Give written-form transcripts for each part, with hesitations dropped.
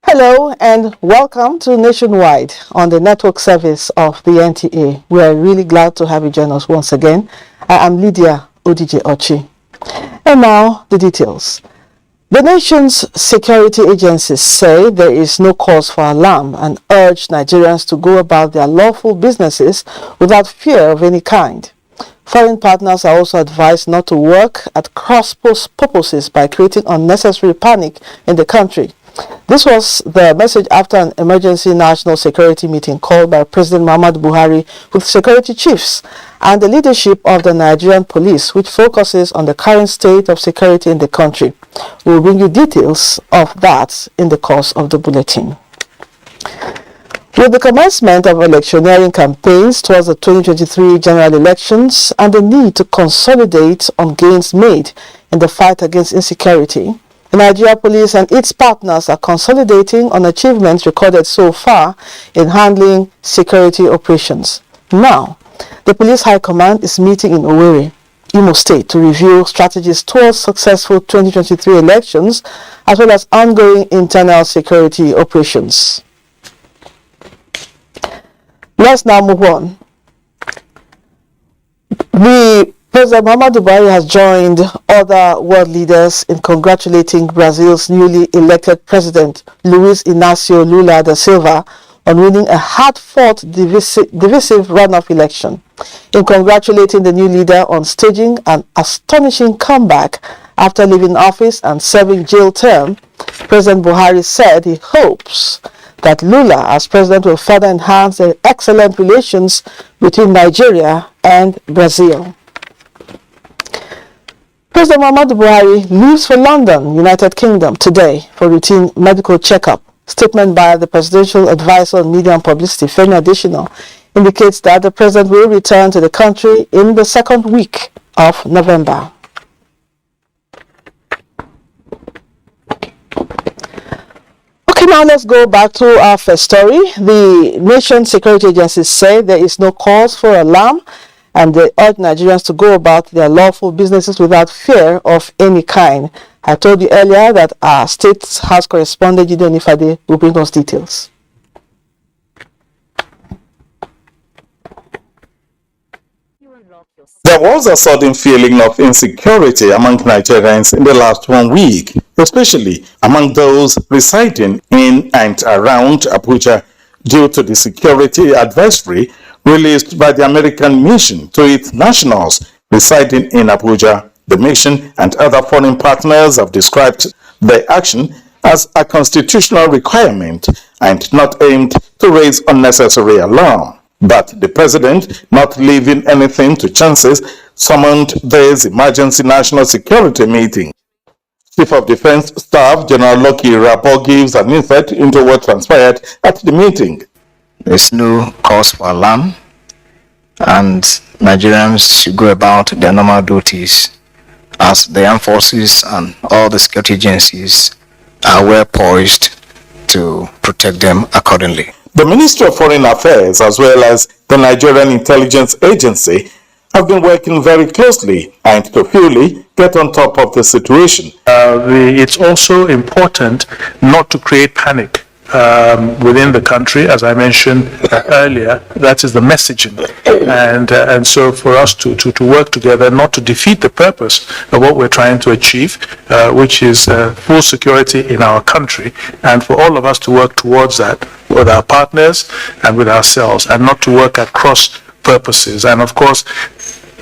Hello and welcome to Nationwide on the network service of the NTA. We are really glad to have you join us once again. I am Lydia Odije Ochi. And now the details. The nation's security agencies say there is no cause for alarm and urge Nigerians to go about their lawful businesses without fear of any kind. Foreign partners are also advised not to work at cross-post purposes by creating unnecessary panic in the country. This was the message after an emergency national security meeting called by President Muhammadu Buhari with security chiefs and the leadership of the Nigerian police, which focuses on the current state of security in the country. We will bring you details of that in the course of the bulletin. With the commencement of electioneering campaigns towards the 2023 general elections and the need to consolidate on gains made in the fight against insecurity, the Nigeria Police and its partners are consolidating on achievements recorded so far in handling security operations. Now, the Police High Command is meeting in Owerri, Imo State, to review strategies towards successful 2023 elections as well as ongoing internal security operations. Let's now move on. President Muhammadu Buhari has joined other world leaders in congratulating Brazil's newly elected president, Luiz Inácio Lula da Silva, on winning a hard-fought divisive runoff election. In congratulating the new leader on staging an astonishing comeback after leaving office and serving jail term, President Buhari said he hopes that Lula as president will further enhance the excellent relations between Nigeria and Brazil. President Muhammadu Buhari leaves for London, United Kingdom, today for routine medical checkup. Statement by the Presidential Advisor on Media and Publicity, Femi Adesina, indicates that the president will return to the country in the second week of November. Okay, now let's go back to our first story. The nation's security agencies say there is no cause for alarm, and they urge Nigerians to go about their lawful businesses without fear of any kind. I told you earlier that our State House correspondent, Gideon Ifade, will bring us details. There was a sudden feeling of insecurity among Nigerians in the last 1 week, especially among those residing in and around Abuja, due to the security advisory released by the American mission to its nationals residing in Abuja. The mission and other foreign partners have described the action as a constitutional requirement and not aimed to raise unnecessary alarm. But the president, not leaving anything to chances, summoned this emergency national security meeting. Chief of Defense Staff General Lucky Rabo gives an insight into what transpired at the meeting. There's no cause for alarm, and Nigerians should go about their normal duties as the armed forces and all the security agencies are well poised to protect them accordingly. The Ministry of Foreign Affairs as well as the Nigerian Intelligence Agency have been working very closely and to fully get on top of the situation. It's also important not to create panic within the country, as I mentioned earlier. That is the messaging, and so for us to work together, not to defeat the purpose of what we're trying to achieve, which is full security in our country, and for all of us to work towards that with our partners and with ourselves, and not to work at cross purposes. And of course,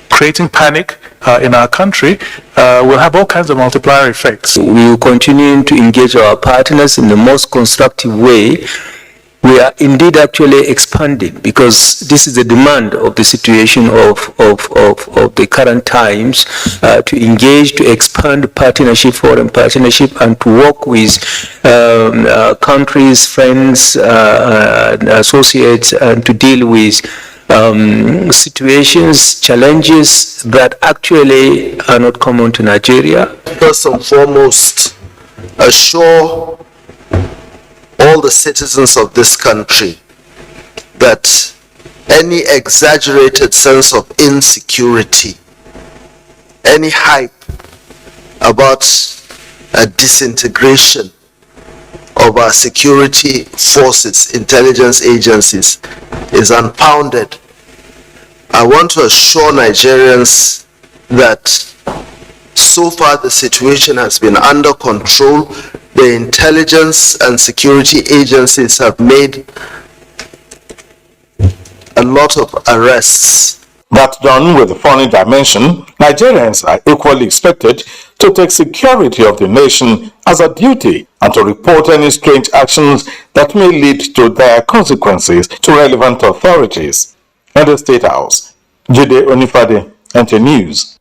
creating panic in our country will have all kinds of multiplier effects. We will continue to engage our partners in the most constructive way we are indeed actually expanding, because this is the demand of the situation of the current times, to engage, to expand partnership, foreign partnership, and to work with countries, friends, associates, and to deal with situations, challenges that actually are not common to Nigeria. First and foremost, assure all the citizens of this country that any exaggerated sense of insecurity, any hype about a disintegration of our security forces, intelligence agencies, is unfounded. I want to assure Nigerians that so far the situation has been under control. The intelligence and security agencies have made a lot of arrests. That done with the foreign dimension, Nigerians are equally expected to take security of the nation as a duty and to report any strange actions that may lead to dire consequences to relevant authorities. In the State House, Jide Onifade, NTA News.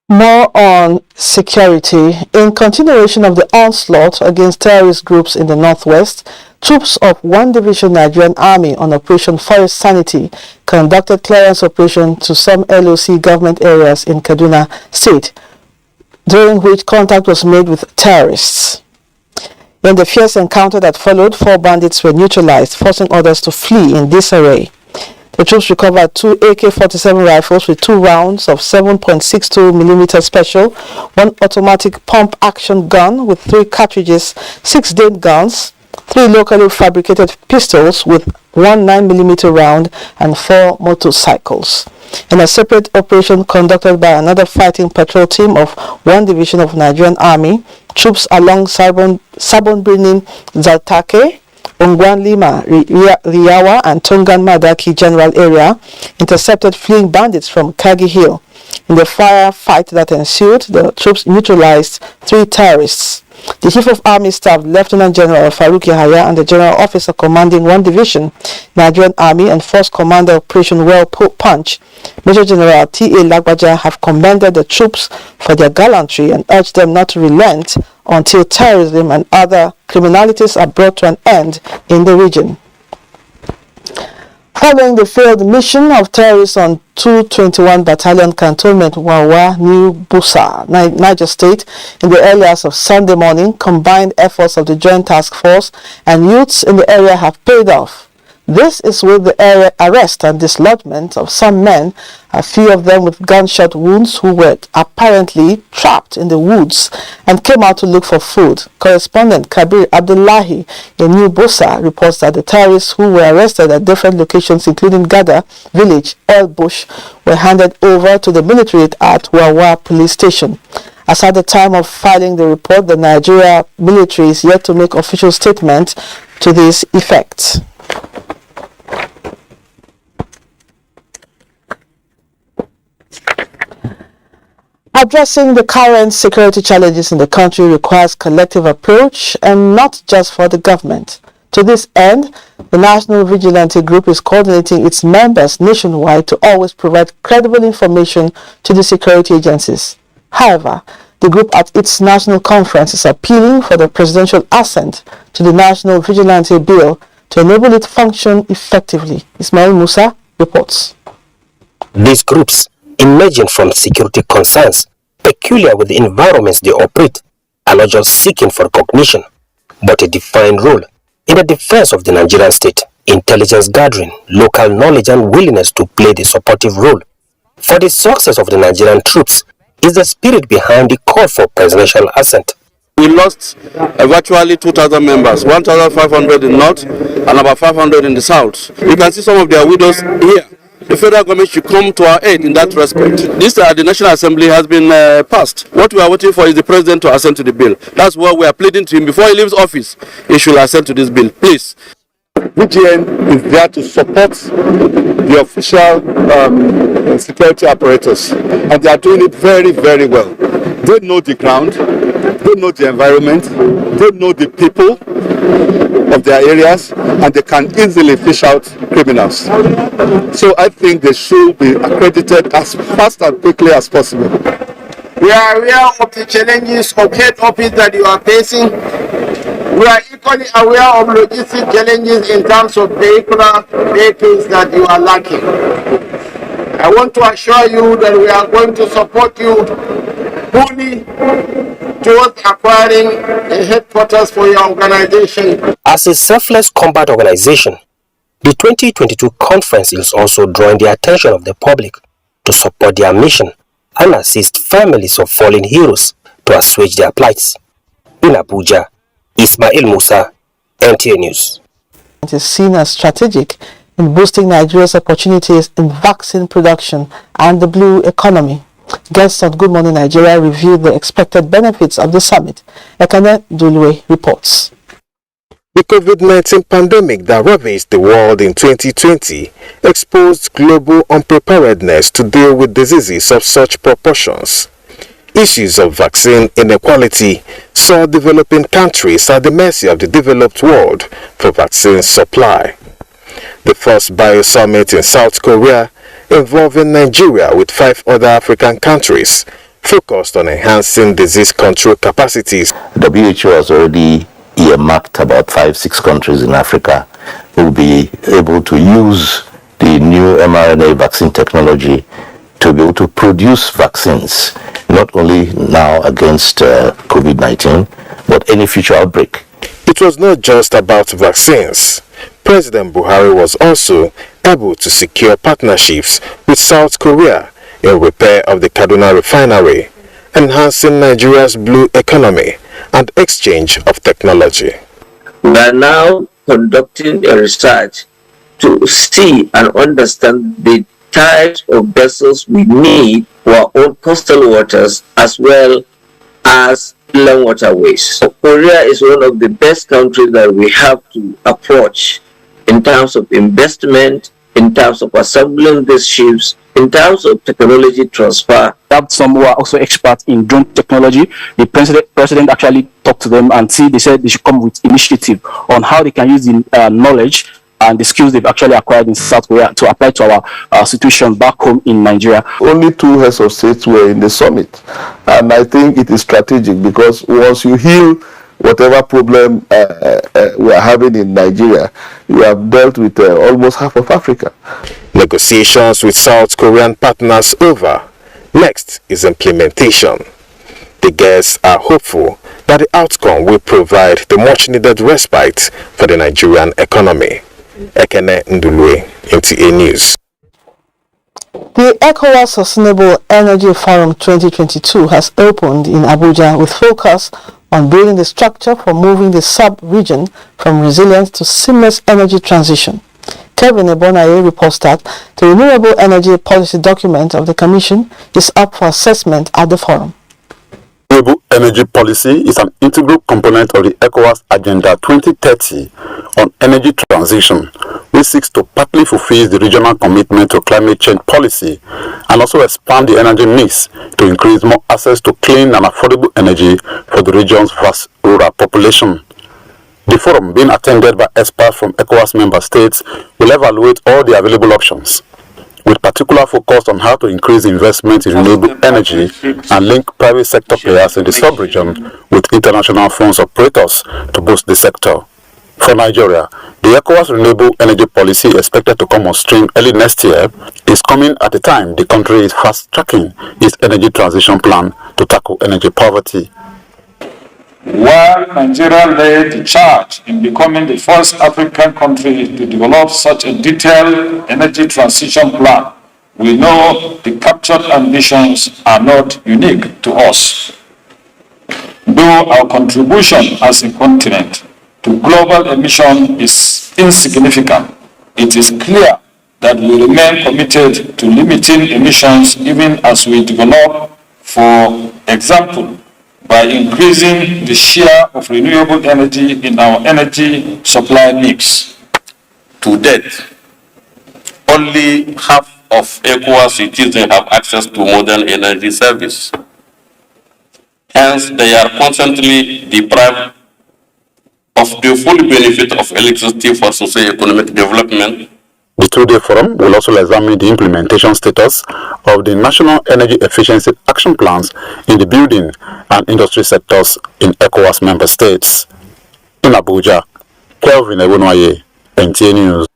More on security. In continuation of the onslaught against terrorist groups in the northwest, troops of 1 Division Nigerian Army on Operation Forest Sanity conducted clearance operation to some LOC government areas in Kaduna State, during which contact was made with terrorists. In the fierce encounter that followed, 4 bandits were neutralized, forcing others to flee in disarray. The troops recovered 2 AK-47 rifles with 2 rounds of 7.62mm special, 1 automatic pump-action gun with 3 cartridges, 6 Dane guns, 3 locally fabricated pistols with 1 9mm round, and 4 motorcycles. In a separate operation conducted by another fighting patrol team of 1 Division of Nigerian Army, troops along Sabon Birnin Zaltake, Ongwan Lima, Riyawa, and Tungan Madaki general area intercepted fleeing bandits from Kagi Hill. In the firefight that ensued, the troops neutralized 3 terrorists. The Chief of Army Staff, Lieutenant General Farouk Yahaya, and the General Officer commanding 1 Division, Nigerian Army, and Force Commander Operation Well Punch, Major General T.A. Lagbaja, have commended the troops for their gallantry and urged them not to relent until terrorism and other criminalities are brought to an end in the region. Following the failed mission of terrorists on 221 Battalion Cantonment Wawa, New Busa, Niger State, in the early hours of Sunday morning, combined efforts of the Joint Task Force and youths in the area have paid off. This is with the arrest and dislodgement of some men, a few of them with gunshot wounds, who were apparently trapped in the woods and came out to look for food. Correspondent Kabir Abdullahi in New Busa reports that the terrorists who were arrested at different locations, including Gada Village, Oil Bush, were handed over to the military at Wawa Police Station. As at the time of filing the report, the Nigeria military is yet to make official statement to this effect. Addressing the current security challenges in the country requires collective approach and not just for the government. To this end, the National Vigilante Group is coordinating its members nationwide to always provide credible information to the security agencies. However, the group at its national conference is appealing for the presidential assent to the National Vigilante Bill to enable it to function effectively. Ismail Musa reports. These groups, emerging from security concerns peculiar with the environments they operate, are not just seeking for recognition, but a defined role in the defense of the Nigerian state, intelligence gathering, local knowledge, and willingness to play the supportive role. For the success of the Nigerian troops is the spirit behind the call for presidential assent. We lost virtually 2,000 members, 1,500 in the north and about 500 in the south. You can see some of their widows here. The federal government should come to our aid in that respect. This the National Assembly has been passed. What we are waiting for is the president to assent to the bill. That's what we are pleading to him. Before he leaves office, he should assent to this bill, please. VGN is there to support the official security apparatus, and they are doing it very, very well. They know the ground, they know the environment, they know the people of their areas, and they can easily fish out criminals. So I think they should be accredited as fast and quickly as possible. We are aware of the challenges of head office that you are facing. We are equally aware of logistic challenges in terms of vehicles that you are lacking. I want to assure you that we are going to support you fully towards acquiring a headquarters for your organization. As a selfless combat organization, the 2022 conference is also drawing the attention of the public to support their mission and assist families of fallen heroes to assuage their plights. In Abuja, Ismail Musa, NTA News. It is seen as strategic in boosting Nigeria's opportunities in vaccine production and the blue economy. Guests on Good Morning Nigeria reviewed the expected benefits of the summit. Ekene Dulwe reports. The COVID-19 pandemic that ravaged the world in 2020 exposed global unpreparedness to deal with diseases of such proportions. Issues of vaccine inequality saw developing countries at the mercy of the developed world for vaccine supply. The first bio-summit in South Korea, involving Nigeria with 5 other African countries, focused on enhancing disease control capacities. WHO has already earmarked about 5-6 countries in Africa who will be able to use the new mRNA vaccine technology to be able to produce vaccines, not only now against COVID-19, but any future outbreak. It was not just about vaccines. President Buhari was also able to secure partnerships with South Korea in repair of the Kaduna refinery, enhancing Nigeria's blue economy and exchange of technology. We are now conducting a research to see and understand the types of vessels we need for our own coastal waters as well as inland waterways. Korea is one of the best countries that we have to approach in terms of investment, in terms of assembling these ships, in terms of technology transfer. Have some who are also experts in drone technology. The president actually talked to them and they said they should come with initiative on how they can use the knowledge and the skills they've actually acquired in South Korea to apply to our situation back home in Nigeria. Only 2 heads of states were in the summit, and I think it is strategic because once you heal whatever problem we are having in Nigeria, you have dealt with almost half of Africa. Negotiations with South Korean partners over. Next is implementation. The guests are hopeful that the outcome will provide the much-needed respite for the Nigerian economy. Ekene Ndulwe, NTA News. The ECOWAS Sustainable Energy Forum 2022 has opened in Abuja with focus on building the structure for moving the sub-region from resilience to seamless energy transition. Kevin Ebonaye reports that the Renewable Energy Policy document of the Commission is up for assessment at the forum. Renewable energy policy is an integral component of the ECOWAS Agenda 2030 on energy transition, which seeks to partly fulfill the regional commitment to climate change policy and also expand the energy mix to increase more access to clean and affordable energy for the region's vast rural population. The forum, being attended by experts from ECOWAS member states, will evaluate all the available options, with particular focus on how to increase investment in renewable energy and link private sector players in the sub-region with international funds operators to boost the sector. For Nigeria, the ECOWAS Renewable Energy Policy, expected to come on stream early next year, is coming at a time the country is fast-tracking its energy transition plan to tackle energy poverty. While Nigeria led the charge in becoming the first African country to develop such a detailed energy transition plan, we know the captured ambitions are not unique to us. Though our contribution as a continent to global emission is insignificant, it is clear that we remain committed to limiting emissions even as we develop, for example, by increasing the share of renewable energy in our energy supply mix. To date, only half of ECOWAS citizens have access to modern energy service. Hence, they are constantly deprived of the full benefit of electricity for socio-economic development. The two-day forum will also examine the implementation status of the National Energy Efficiency Action Plans in the building and industry sectors in ECOWAS member states. In Abuja, Kelvin Ewunoye, NTA News.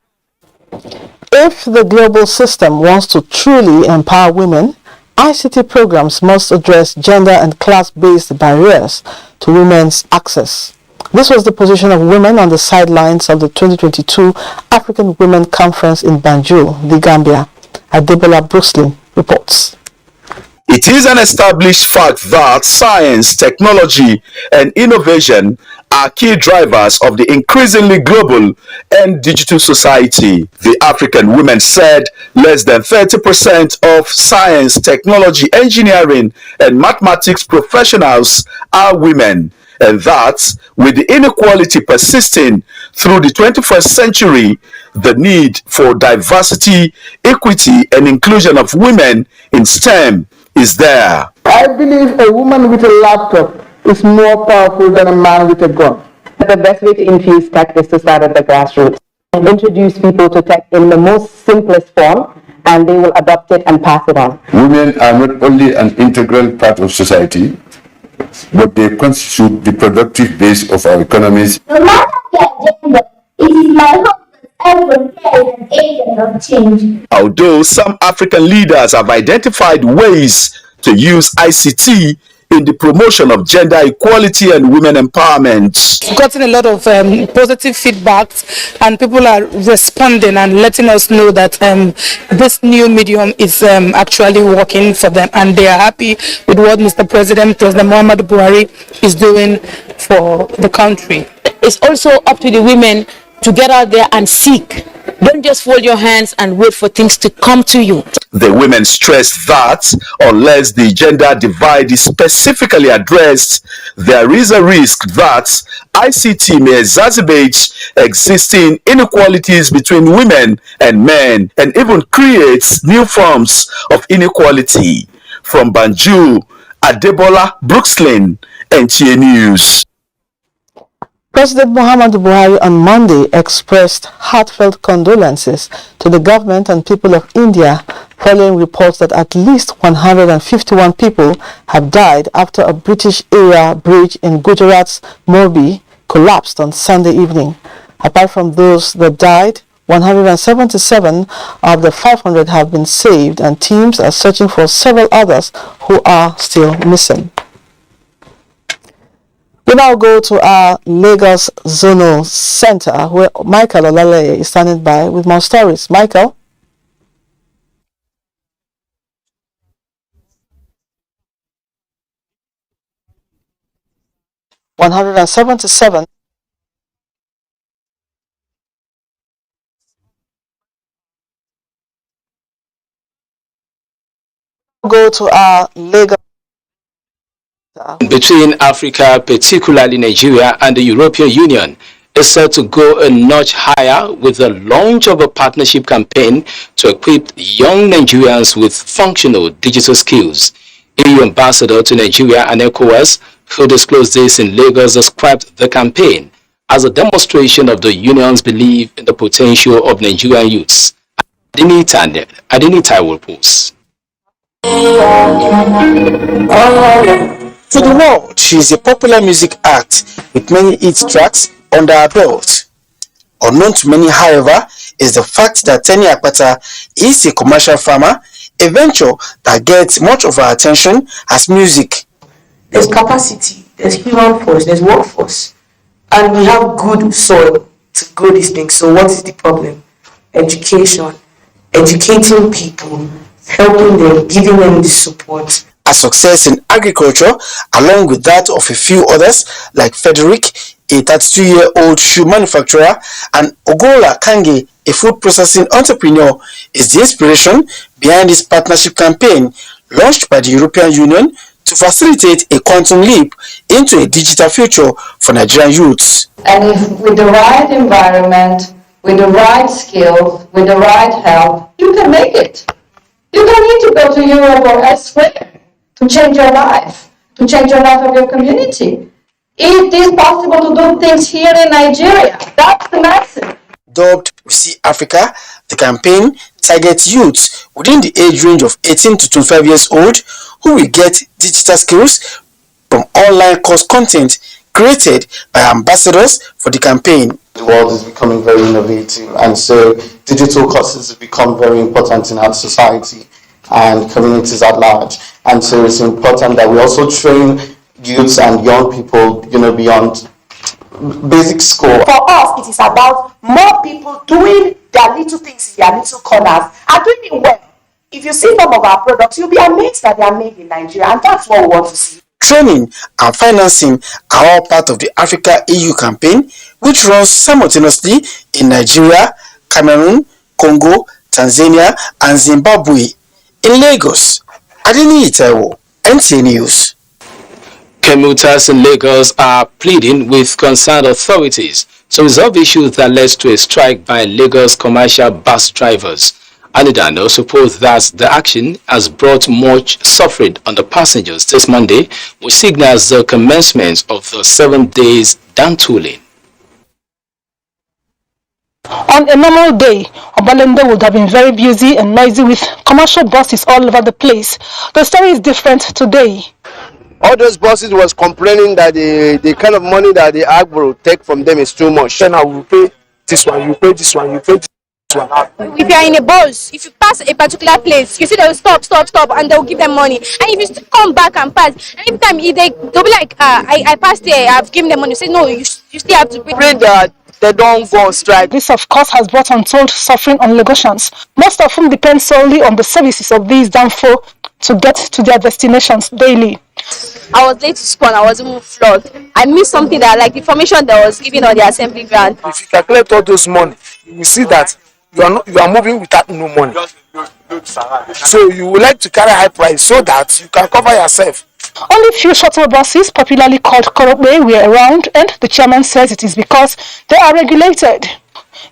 If the global system wants to truly empower women, ICT programs must address gender and class-based barriers to women's access. This was the position of women on the sidelines of the 2022 African Women Conference in Banjul, the Gambia. Adebola Brooklyn reports. It is an established fact that science, technology, and innovation are key drivers of the increasingly global and digital society. The African women said less than 30% of science, technology, engineering, and mathematics professionals are women, and that with the inequality persisting through the 21st century, the need for diversity, equity, and inclusion of women in STEM is there. I believe a woman with a laptop is more powerful than a man with a gun. The best way to infuse tech is to start at the grassroots and introduce people to tech in the most simplest form, and they will adopt it and pass it on. Women are not only an integral part of society, but they constitute the productive base of our economies. No matter their gender, it is my hope everyone plays an agent of change. Although some African leaders have identified ways to use ICT in the promotion of gender equality and women empowerment. We've gotten a lot of positive feedbacks, and people are responding and letting us know that this new medium is actually working for them, and they are happy with what President Muhammadu Buhari is doing for the country. It's also up to the women to get out there and seek. Don't just fold your hands and wait for things to come to you. The women stress that unless the gender divide is specifically addressed, there is a risk that ICT may exacerbate existing inequalities between women and men and even creates new forms of inequality. From Banjul, Adebola Brooklyn, NTA News. President Muhammadu Buhari on Monday expressed heartfelt condolences to the government and people of India following reports that at least 151 people have died after a British-era bridge in Gujarat's Morbi collapsed on Sunday evening. Apart from those that died, 177 of the 500 have been saved, and teams are searching for several others who are still missing. We now go to our Lagos Zonal Center, where Michael Olale is standing by with more stories. Michael? (177) go to our Lagos between Africa, particularly Nigeria, and the European Union is set to go a notch higher with the launch of a partnership campaign to equip young Nigerians with functional digital skills. EU Ambassador to Nigeria and ECOWAS, who disclosed this in Lagos, described the campaign as a demonstration of the union's belief in the potential of Nigerian youths. Adinita will post. To the world, she is a popular music act with many hit tracks under her belt. Unknown to many, however, is the fact that Tenny Akpata is a commercial farmer, a venture that gets much of our attention as music. There's capacity, there's human force, there's workforce, and we have good soil to grow these things. So what is the problem? Education, educating people, helping them, giving them the support. A success in agriculture, along with that of a few others like Frederick, a 32-year-old shoe manufacturer, and Ogola Kange, a food processing entrepreneur, is the inspiration behind this partnership campaign launched by the European Union to facilitate a quantum leap into a digital future for Nigerian youths. And if with the right environment, with the right skills, with the right help, you can make it. You don't need to go to Europe or elsewhere to change your life, to change your life of your community. It is possible to do things here in Nigeria. That's the message. Dubbed We See Africa, the campaign targets youths within the age range of 18 to 25 years old who will get digital skills from online course content created by ambassadors for the campaign. The world is becoming very innovative, and so digital courses have become very important in our society and communities at large. And so it's important that we also train youths and young people, beyond basic school. For us, it is about more people doing their little things in their little corners and doing it well. If you see some of our products, you'll be amazed that they are made in Nigeria, and that's what we want to see. Training and financing are all part of the Africa EU campaign, which runs simultaneously in Nigeria, Cameroon, Congo, Tanzania, and Zimbabwe. In Lagos, Adini Itewo, NTA News. Commuters in Lagos are pleading with concerned authorities to resolve issues that led to a strike by Lagos commercial bus drivers. Anidano supports that the action has brought much suffering on the passengers this Monday, which signals the commencement of the 7 days down tooling. On a normal day, Obalende would have been very busy and noisy with commercial buses all over the place. The story is different today. All those buses was complaining that the kind of money that the Agro take from them is too much. Then I will pay this one, you pay this one, you pay this one. If you are in a bus, if you pass a particular place, you see they'll stop, and they'll give them money. And if you still come back and pass, and every time they'll be like, I passed here, I've given them money. You say, no, you still have to pay. Pray that they don't go on strike. This, of course, has brought untold suffering on Lagosians, most of whom depend solely on the services of these danfo to get to their destinations daily. I was late to school and I was even flogged. I missed something that, like, information that was given on the assembly ground. If you calculate all those money, you will see that you are moving without no money. So you would like to carry high price so that you can cover yourself. Only few shuttle buses, popularly called Korobe, were around, and the chairman says it is because they are regulated.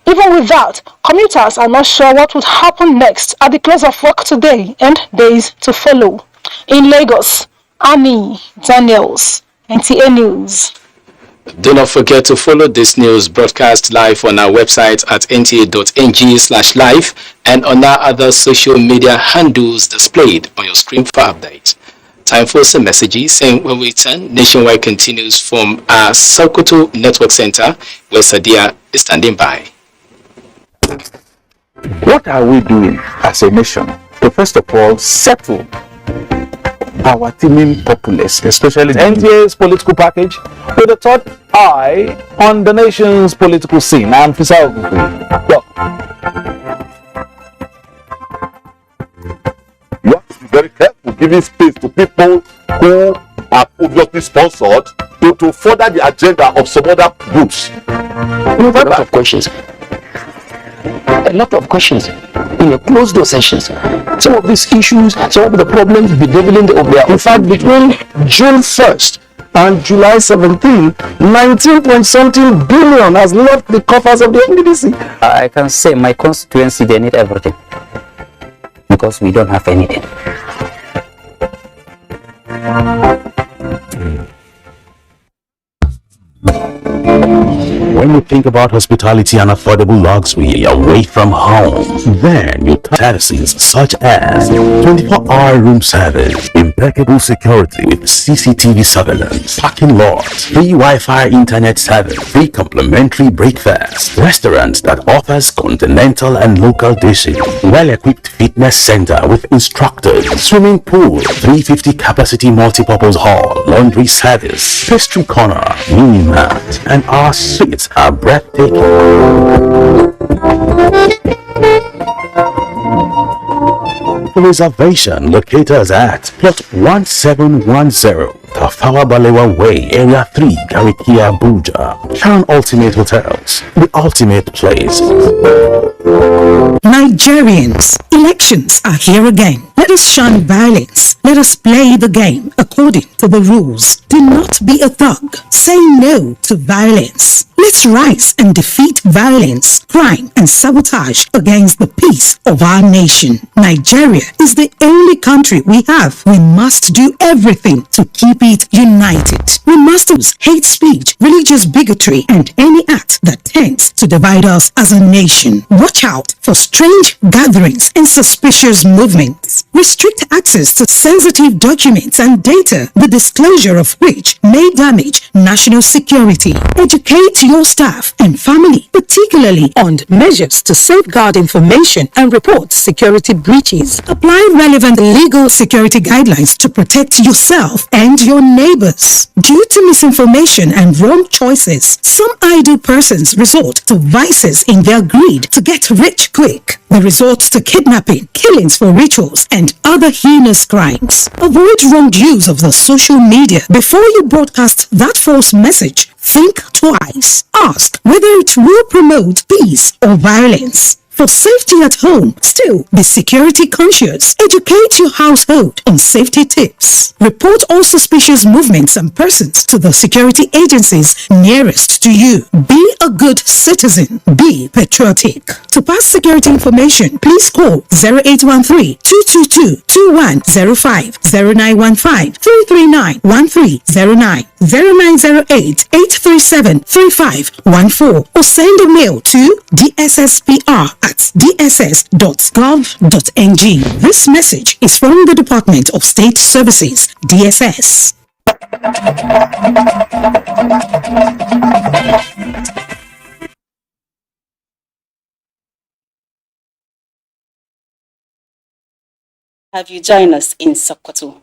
Even with that, commuters are not sure what would happen next at the close of work today and days to follow. In Lagos, Annie Daniels, NTA News. Do not forget to follow this news broadcast live on our website at nta.ng/live and on our other social media handles displayed on your screen for updates. Time for some messages, and when we return, Nationwide continues from our Sokoto Network Center, where Sadia is standing by. What are we doing as a nation to first of all settle our teeming populace, especially NTA's political package, with a third eye on the nation's political scene? I'm Fisao. Well, you have to be very careful giving space to people who are obviously sponsored to further the agenda of some other groups. A lot of questions. A lot of questions in a closed door sessions. Some of these issues, some of the problems bedeviling their. In fact, between June 1st and July 17, 19.something billion has left the coffers of the NDDC. I can say my constituency, they need everything because we don't have anything. When you think about hospitality and affordable luxury away from home, then you taxis such as 24-hour room service, impeccable security with CCTV surveillance, parking lots, free Wi-Fi internet service, free complimentary breakfast, restaurants that offers continental and local dishes, well-equipped fitness center with instructors, swimming pool, 350 capacity multipurpose hall, laundry service, pastry corner, mini mart, and our suites are breathtaking. For reservation, locate us at plot 1710 Tafawa Balewa Way, Area 3, Garikia, Abuja. Crown Ultimate Hotels, the ultimate place. Nigerians, elections are here again. Let us shun violence. Let us play the game according to the rules. Do not be a thug. Say no to violence. Let's rise and defeat violence, crime, and sabotage against the peace of our nation. Nigeria is the only country we have. We must do everything to keep pulpit united. We must use hate speech, religious bigotry, and any act that tends to divide us as a nation. Watch out for strange gatherings and suspicious movements. Restrict access to sensitive documents and data, the disclosure of which may damage national security. Educate your staff and family, particularly on measures to safeguard information and report security breaches. Apply relevant legal security guidelines to protect yourself and your neighbors. Due to misinformation and wrong choices, some idle persons resort to vices in their greed to get rich quick. They resort to kidnapping, killings for rituals, and other heinous crimes. Avoid wrong use of the social media. Before you broadcast that false message, think twice. Ask whether it will promote peace or violence. For safety at home, still be security conscious. Educate your household on safety tips. Report all suspicious movements and persons to the security agencies nearest to you. Be a good citizen. Be patriotic. To pass security information, please call 0813-222-2105, 0915-339-1309, 0908-837-3514, or send a mail to dsspr@dss.gov.ng. This message is from the Department of State Services, DSS. Have you join us in Sokoto?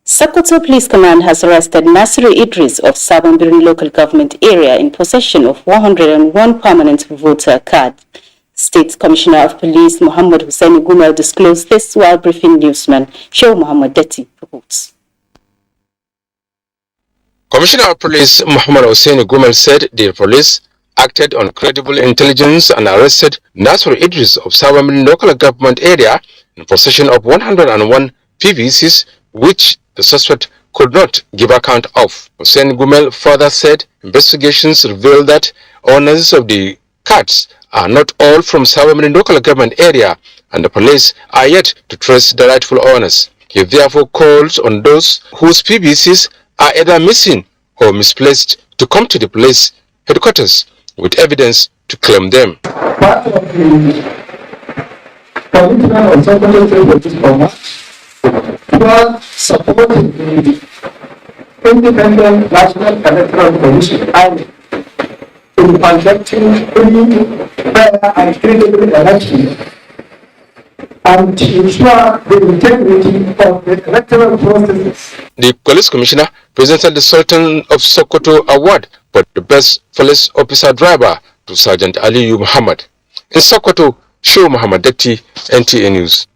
Sokoto Police Command has arrested Nasiru Idris of Sabambirin local government area in possession of 101 permanent voter card. State Commissioner of Police Muhammad Hussein Gumel disclosed this while briefing newsman Shehu Muhammad Detti reports. Commissioner of Police Muhammad Hussein Gumel said the police acted on credible intelligence and arrested Nasiru Idris of Sabambirin local government area in possession of 101 PVCs, which the suspect could not give account of. Hussein Gumel further said investigations revealed that owners of the cards are not all from Sabambirin local government area, and the police are yet to trace the rightful owners. He therefore calls on those whose PVCs are either missing or misplaced to come to the police headquarters with evidence to claim them. Part of the commitment of Sokoto State Police Command was supporting the independent National Electoral Commission and in conducting free, fair and credible elections and to ensure the integrity of the electoral processes. The police commissioner presented the Sultan of Sokoto Award for the best police officer driver to Sergeant Aliyu Muhammad. In Sokoto, Shehu Muhammad Detti, NTA News.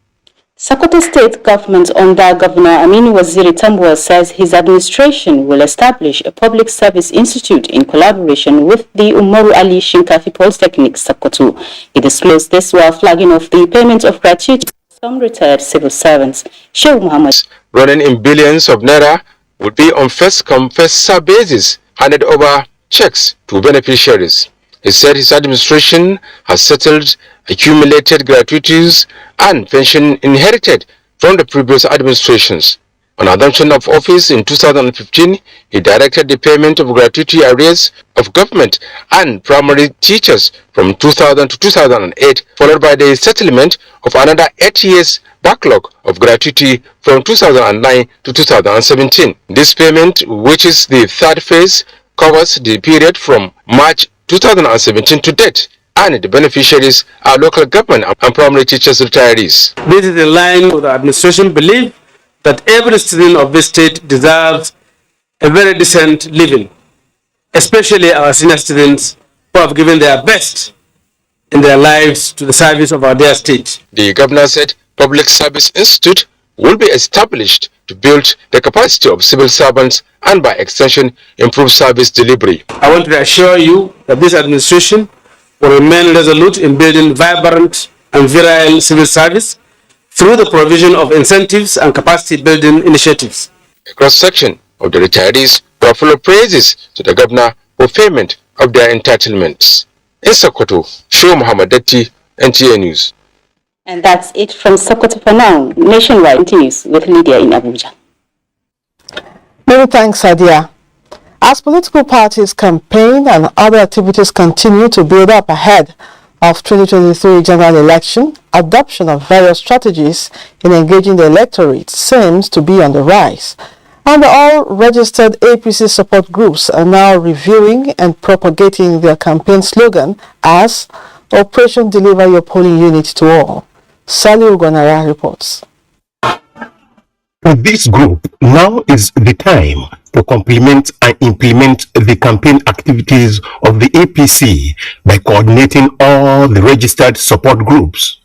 Sokoto State Government under Governor Aminu Waziri Tambuwal says his administration will establish a public service institute in collaboration with the Umaru Ali Shinkafi Polytechnic Sokoto. He disclosed this while flagging off the payment of gratuity to some retired civil servants. Shehu Muhammad. Running in billions of naira would be on first-come, first-served basis, handed over checks to beneficiaries. He said his administration has settled accumulated gratuities and pension inherited from the previous administrations. On assumption of office in 2015, he directed the payment of gratuity arrears of government and primary teachers from 2000 to 2008, followed by the settlement of another 8 years backlog of gratuity from 2009 to 2017. This payment, which is the third phase, covers the period from March 2017 to date, and the beneficiaries are local government and primary teachers retirees. This is in line with the administration belief that every citizen of this state deserves a very decent living, especially our senior citizens who have given their best in their lives to the service of our dear state. The governor said Public Service Institute will be established to build the capacity of civil servants and by extension improve service delivery. I want to assure you that this administration will remain resolute in building vibrant and virile civil service through the provision of incentives and capacity building initiatives. A cross-section of the retirees were full of praises to the governor for payment of their entitlements. In Sokoto, Shehu Muhammad Detti, NTA News. And that's it from Sokoto for now. Nationwide continues with Lydia in Abuja. Many thanks, Sadia. As political parties campaign and other activities continue to build up ahead of 2023 general election, adoption of various strategies in engaging the electorate seems to be on the rise. And all registered APC support groups are now reviewing and propagating their campaign slogan as Operation Deliver Your Polling Unit to All. Sally Ugonara reports. For this group, now is the time to complement and implement the campaign activities of the APC by coordinating all the registered support groups.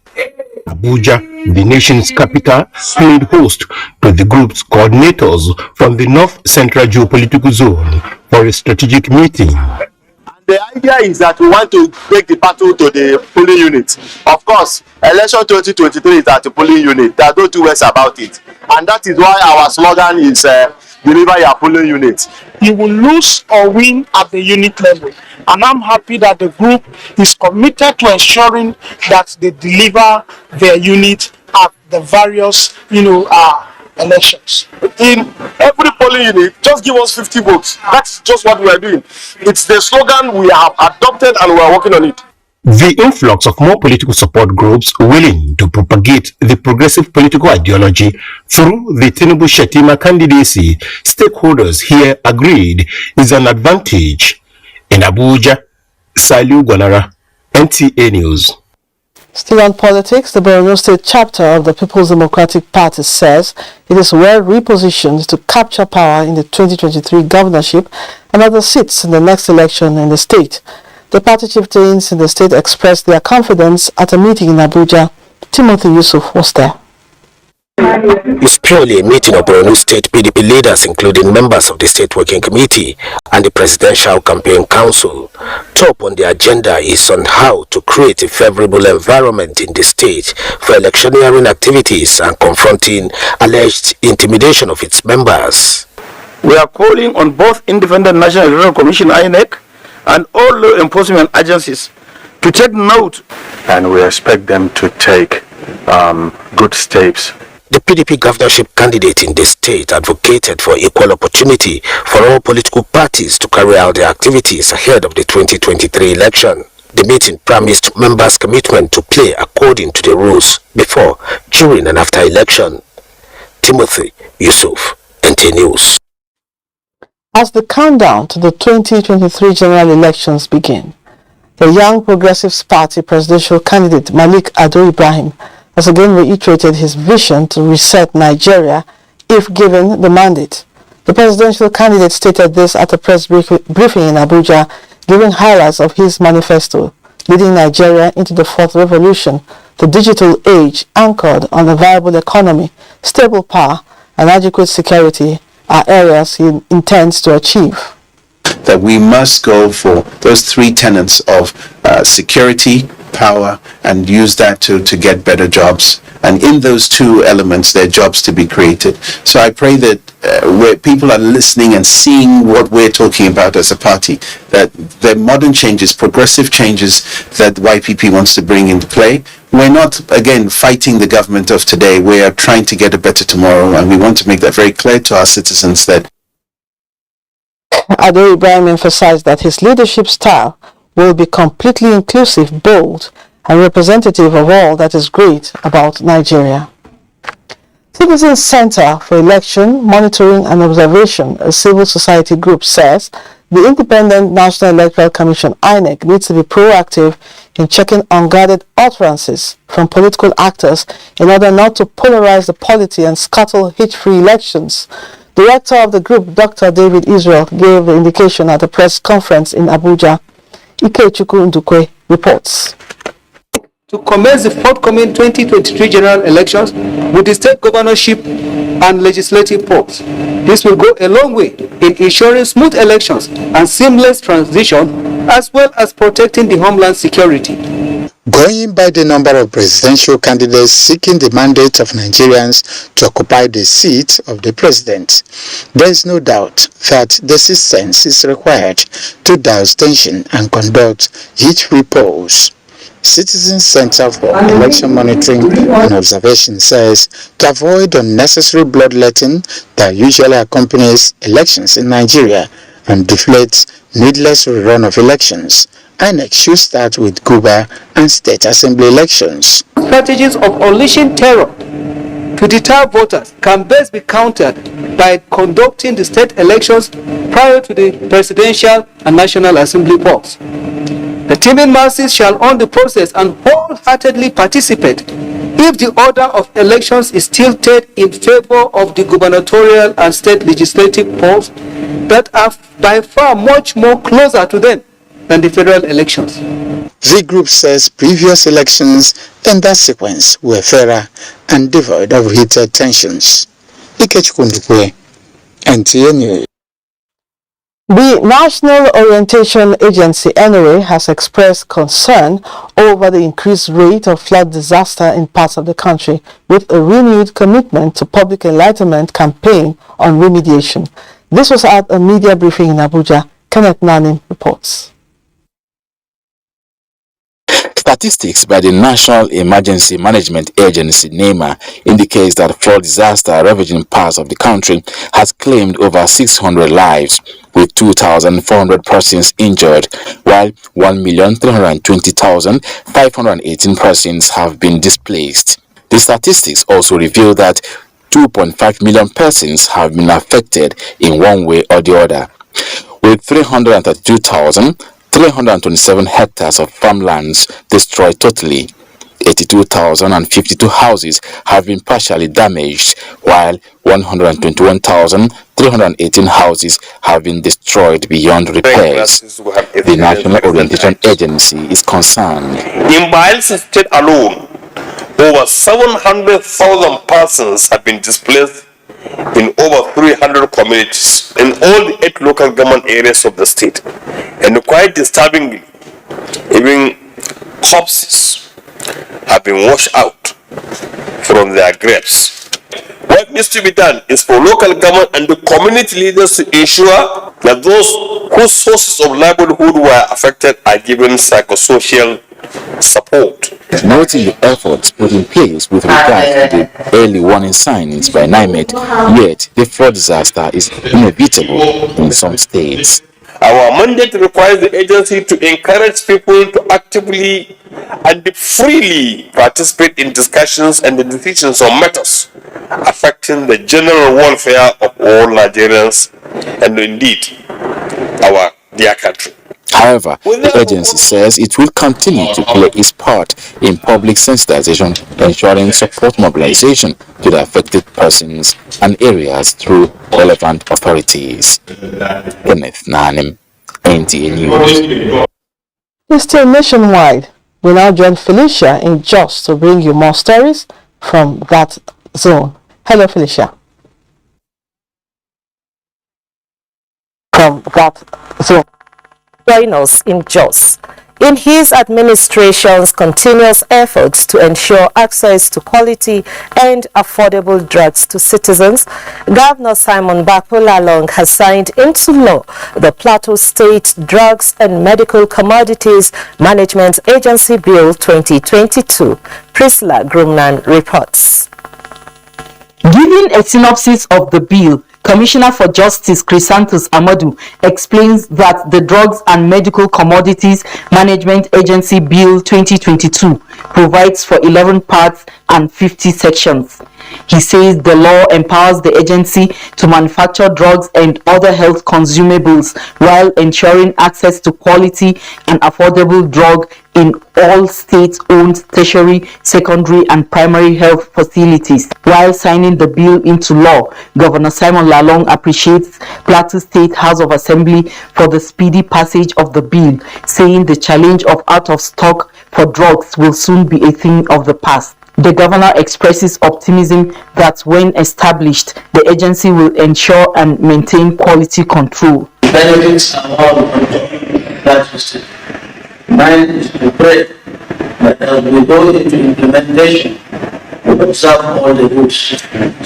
Abuja, the nation's capital, played host to the group's coordinators from the North Central Geopolitical Zone for a strategic meeting. The idea is that we want to take the battle to the polling unit. Of course, election 2023 is at the polling unit. There are no two ways about it. And that is why our slogan is deliver your polling unit. You will lose or win at the unit level. And I'm happy that the group is committed to ensuring that they deliver their unit at the various, elections. In every polling unit, just give us 50 votes. That's just what we are doing. It's the slogan we have adopted and we are working on it. The influx of more political support groups willing to propagate the progressive political ideology through the Tinubu Shetima candidacy, stakeholders here agreed is an advantage. In Abuja, Saliu Gwanara, NTA News. Still on politics, the Borno State chapter of the People's Democratic Party says it is well repositioned to capture power in the 2023 governorship and other seats in the next election in the state. The party chieftains in the state expressed their confidence at a meeting in Abuja. Timothy Yusuf was there. It's purely a meeting of Borno State PDP leaders, including members of the State Working Committee and the Presidential Campaign Council. Top on the agenda is on how to create a favorable environment in the state for electioneering activities and confronting alleged intimidation of its members. We are calling on both Independent National Electoral Commission (INEC) and all law enforcement agencies to take note, and we expect them to take good steps. The PDP governorship candidate in the state advocated for equal opportunity for all political parties to carry out their activities ahead of the 2023 election. The meeting promised members' commitment to play according to the rules before, during and after election. Timothy Yusuf, NTA News. As the countdown to the 2023 general elections begin, the Young Progressives Party presidential candidate Malik Ado Ibrahim has again reiterated his vision to reset Nigeria if given the mandate. The presidential candidate stated this at a press briefing in Abuja, giving highlights of his manifesto, leading Nigeria into the fourth revolution, the digital age anchored on a viable economy, stable power, and adequate security are areas he intends to achieve. That we must go for those three tenets of security, power, and use that to get better jobs. And in those two elements, there are jobs to be created. So I pray that where people are listening and seeing what we're talking about as a party, that the modern changes, progressive changes that YPP wants to bring into play, we're not, again, fighting the government of today. We are trying to get a better tomorrow, and we want to make that very clear to our citizens that Ado Ibrahim emphasized that his leadership style will be completely inclusive, bold, and representative of all that is great about Nigeria. Citizen Center for Election Monitoring and Observation, a civil society group, says the Independent National Electoral Commission (INEC) needs to be proactive in checking unguarded utterances from political actors in order not to polarize the polity and scuttle hate-free elections. Director of the group, Dr. David Israel, gave the indication at a press conference in Abuja. Ikechukwu Ndukwe reports. To commence the forthcoming 2023 general elections with the state governorship and legislative polls. This will go a long way in ensuring smooth elections and seamless transition, as well as protecting the homeland security. Going by the number of presidential candidates seeking the mandate of Nigerians to occupy the seat of the president, there is no doubt that persistence is required to douse tension and conduct hit-free polls. Citizens Center for Election Monitoring and Observation says to avoid unnecessary bloodletting that usually accompanies elections in Nigeria and deflates needless rerun of elections, INEC should start with Guba and state assembly elections. Strategies of unleashing terror to deter voters can best be countered by conducting the state elections prior to the presidential and national assembly polls. The teeming masses shall own the process and wholeheartedly participate if the order of elections is tilted in favor of the gubernatorial and state legislative polls that are by far much more closer to them than the federal elections. The group says previous elections in that sequence were fairer and devoid of heated tensions. Ikechukundukwe, NTA News. The National Orientation Agency (NTA) has expressed concern over the increased rate of flood disaster in parts of the country, with a renewed commitment to public enlightenment campaign on remediation. This was at a media briefing in Abuja. Kenneth Nanim reports. Statistics by the National Emergency Management Agency (NEMA) indicates that flood disaster ravaging parts of the country has claimed over 600 lives, with 2,400 persons injured, while 1,320,518 persons have been displaced. The statistics also reveal that 2.5 million persons have been affected in one way or the other, with 332,327 hectares of farmlands destroyed totally. 82,052 houses have been partially damaged, while 121,318 houses have been destroyed beyond repairs. The National Orientation Agency is concerned. In Bayelsa State alone, over 700,000 persons have been displaced in over 300 communities in all the 8 local government areas of the state. And quite disturbingly, even corpses have been washed out from their graves. What needs to be done is for local government and the community leaders to ensure that those whose sources of livelihood were affected are given psychosocial support. Noting the efforts put in place with regard to the early warning signs by NIMET, yet the flood disaster is inevitable in some states. Our mandate requires the agency to encourage people to actively and freely participate in discussions and the decisions on matters affecting the general welfare of all Nigerians and indeed our dear country. However, the agency says it will continue to play its part in public sensitization, ensuring support mobilization to the affected persons and areas through relevant authorities. Kenneth Nanim, NTA News. It's still nationwide. We now join Felicia in Jos to bring you more stories from that zone. Hello, Felicia. From that zone. Join us in Jos. In his administration's continuous efforts to ensure access to quality and affordable drugs to citizens, Governor Simon Bakula has signed into law the Plateau State Drugs and Medical Commodities Management Agency Bill 2022. Priscilla Grumnan reports. Giving a synopsis of the bill, Commissioner for Justice Chrysanthus Amadu explains that the Drugs and Medical Commodities Management Agency Bill 2022 provides for 11 parts and 50 sections. He says the law empowers the agency to manufacture drugs and other health consumables while ensuring access to quality and affordable drug in all state-owned tertiary, secondary and primary health facilities. While signing the bill into law, Governor Simon Lalong appreciates Plateau State House of Assembly for the speedy passage of the bill, saying the challenge of out of stock for drugs will soon be a thing of the past. The governor expresses optimism that when established, the agency will ensure and maintain quality control. Benefits are all that listed. Mine is to pray that as we go into implementation, we observe all the rules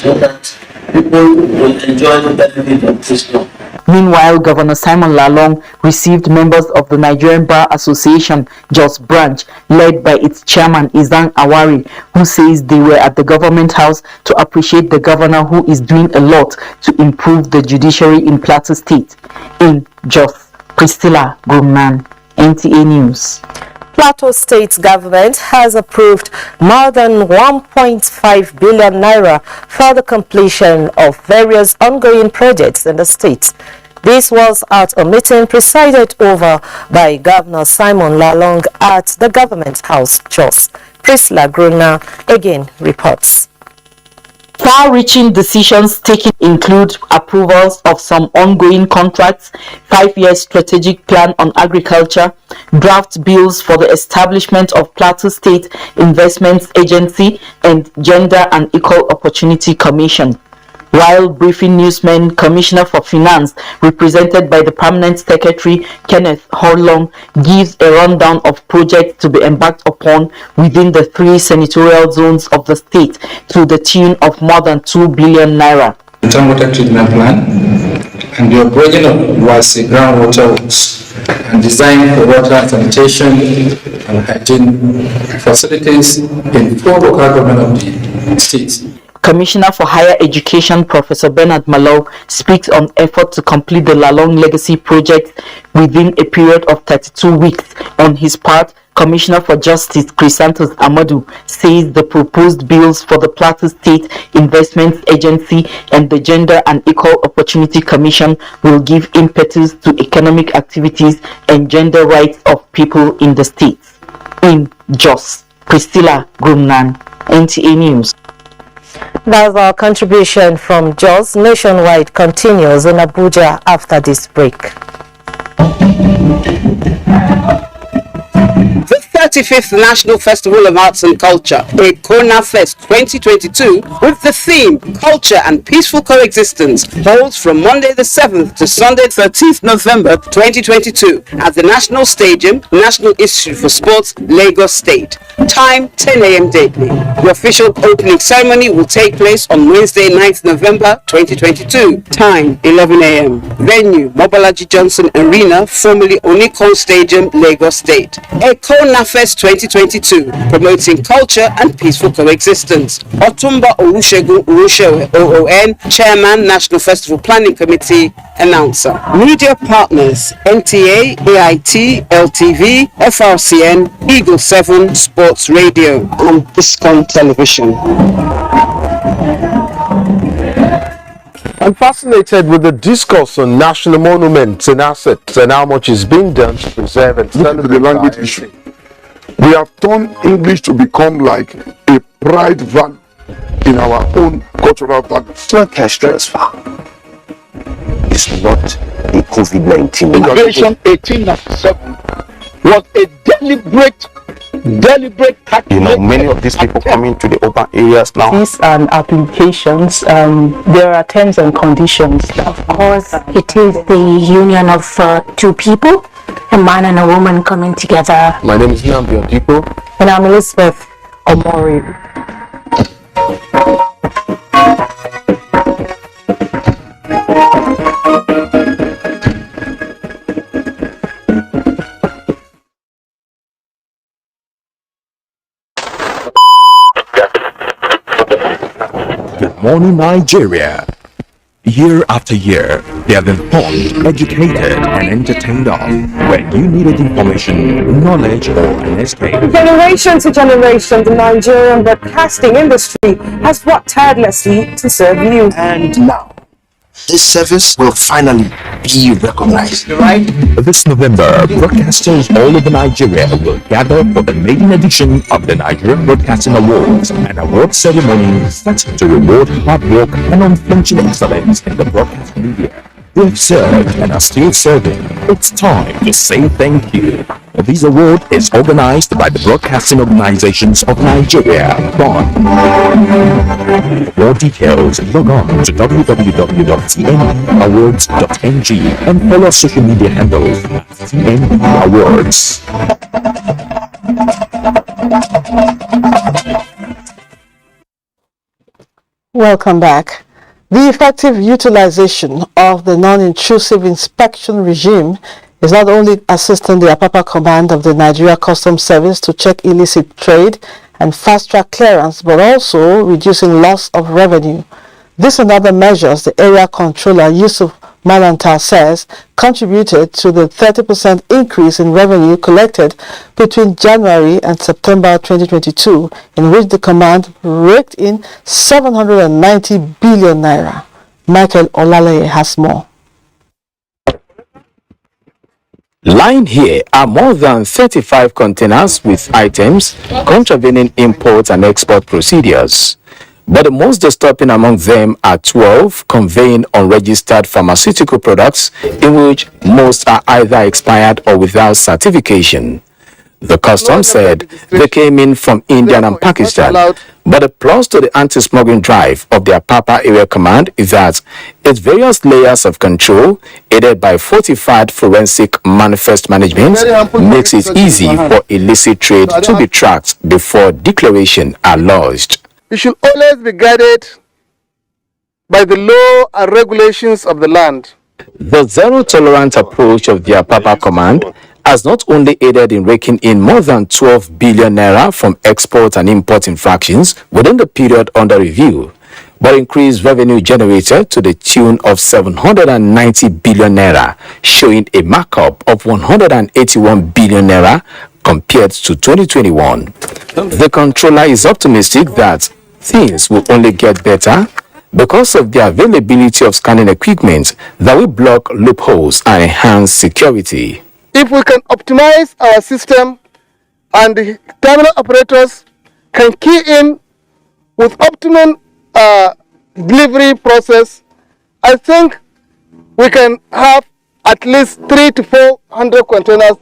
so that people will enjoy the benefit of this law. Meanwhile, Governor Simon Lalong received members of the Nigerian Bar Association Jos branch, led by its chairman Izan Awari, who says they were at the government house to appreciate the governor, who is doing a lot to improve the judiciary in Plateau State. In Jos, Priscilla Grumnan, NTA News. Plateau State government has approved more than 1.5 billion naira for the completion of various ongoing projects in the state. This was at a meeting presided over by Governor Simon Lalong at the Government House, Jos. Priscilla Gruna again reports. Far-reaching decisions taken include approvals of some ongoing contracts, 5-year strategic plan on agriculture, draft bills for the establishment of Plateau State Investments Agency and Gender and Equal Opportunity Commission. While briefing newsmen, Commissioner for Finance, represented by the Permanent Secretary Kenneth Horlong, gives a rundown of projects to be embarked upon within the 3 senatorial zones of the state to the tune of more than 2 billion naira. The water treatment plan, and the operation was a groundwater works and designed for water sanitation and hygiene facilities in 4 local governments of the state. Commissioner for Higher Education Professor Bernard Malo speaks on effort to complete the Lalong Legacy project within a period of 32 weeks. On his part, Commissioner for Justice Chrysanthus Amadu says the proposed bills for the Plateau State Investments Agency and the Gender and Equal Opportunity Commission will give impetus to economic activities and gender rights of people in the state. In Jos, Priscilla Grumnan, NTA News. That's our contribution from Jos. Nationwide continues in Abuja after this break. The 35th National Festival of Arts and Culture, Ekona Fest 2022, with the theme Culture and Peaceful Coexistence, holds from Monday the 7th to Sunday 13th November 2022 at the National Stadium, National Institute for Sports, Lagos State. Time 10 a.m. daily. The official opening ceremony will take place on Wednesday 9th November 2022. Time 11 a.m. Venue Mobolaji Johnson Arena, formerly Onikon Stadium, Lagos State. Ekona Fest 2022, promoting culture and peaceful coexistence. Otumba Olusegun Urushewe OON, Chairman, National Festival Planning Committee, announcer. Media partners: NTA, AIT, LTV, FRCN, Eagle 7, Sports Radio, and Discon Television. I'm fascinated with the discourse on national monuments and assets and how much is being done to preserve and celebrate the language issue. We have turned English to become like a pride value in our own cultural values. Cash transfer is not the COVID-19. Invasion 1897 was a deliberate many of these people coming to the urban areas now. These applications, there are terms and conditions. Of course, it is the union of 2 people, a man and a woman coming together. My name is Nambi Odipo. And I'm Elizabeth Omori. Good morning, Nigeria. Year after year, they have been informed, educated, and entertained of when you needed information, knowledge, or an escape. Generation to generation, the Nigerian broadcasting industry has worked tirelessly to serve you. And now, this service will finally be recognized. Right? This November, broadcasters all over Nigeria will gather for the maiden edition of the Nigerian Broadcasting Awards, an award ceremony set to reward hard work and unflinching excellence in the broadcast media. They have served and are still serving. It's time to say thank you. This award is organized by the Broadcasting Organizations of Nigeria, BON. For more details, log on to www.tnawards.ng and follow social media handles at TNP Awards. Welcome back. The effective utilization of the non-intrusive inspection regime is not only assisting the Apapa Command of the Nigeria Customs Service to check illicit trade and fast-track clearance, but also reducing loss of revenue. This and other measures, the area controller Yusuf Malanta says, contributed to the 30% increase in revenue collected between January and September 2022, in which the command raked in 790 billion naira. Michael Olale has more. Lying here are more than 35 containers with items contravening import and export procedures. But the most disturbing among them are 12 conveying unregistered pharmaceutical products, in which most are either expired or without certification. The customs said they came in from India and Pakistan, but the plus to the anti-smuggling drive of the Apapa Area Command is that its various layers of control, aided by fortified forensic manifest management, makes it easy for illicit trade to be tracked before declaration are lodged. You should always be guided by the law and regulations of the land. The zero-tolerant approach of the Apapa Command has not only aided in raking in more than 12 billion naira from export and import infractions within the period under review, but increased revenue generated to the tune of 790 billion naira, showing a markup of 181 billion naira compared to 2021. The controller is optimistic that things will only get better because of the availability of scanning equipment that will block loopholes and enhance security. If we can optimize our system and the terminal operators can key in with optimum delivery process, I think we can have at least 300 to 400 containers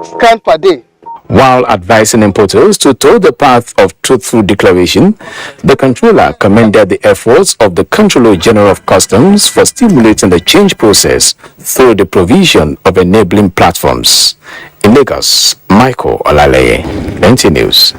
scanned per day. While advising importers to toe the path of truthful declaration, the controller commended the efforts of the Controller General of Customs for stimulating the change process through the provision of enabling platforms. In Lagos, Michael Olale, NTA News.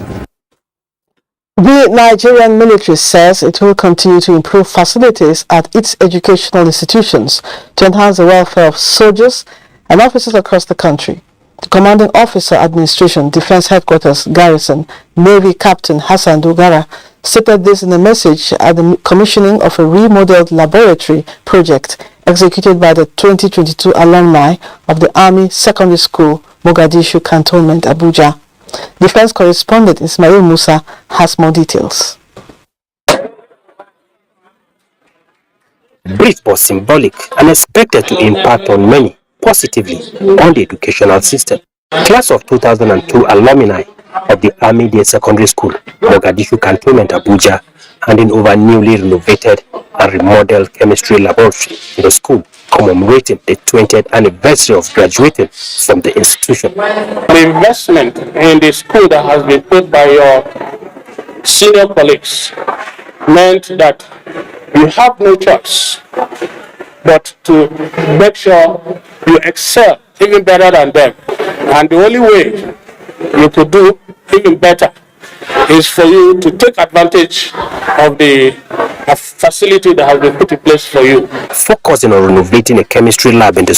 The Nigerian military says it will continue to improve facilities at its educational institutions to enhance the welfare of soldiers and officers across the country. The Commanding Officer, Administration, Defense Headquarters, Garrison, Navy Captain Hassan Dogara stated this in a message at the commissioning of a remodeled laboratory project executed by the 2022 alumni of the Army Secondary School, Mogadishu Cantonment, Abuja. Defense correspondent Ismail Musa has more details. Brief was symbolic and expected to impact on many positively on the educational system. Class of 2002 alumni of the Army Day Secondary School, Mogadishu Cantonment, Abuja, handing over newly renovated and remodeled chemistry laboratory in the school, commemorating the 20th anniversary of graduating from the institution. The investment in the school that has been put by your senior colleagues meant that you have no choice but to make sure you excel even better than them. And the only way you could do even better is for you to take advantage of the facility that has been put in place for you. Focusing on renovating a chemistry lab in the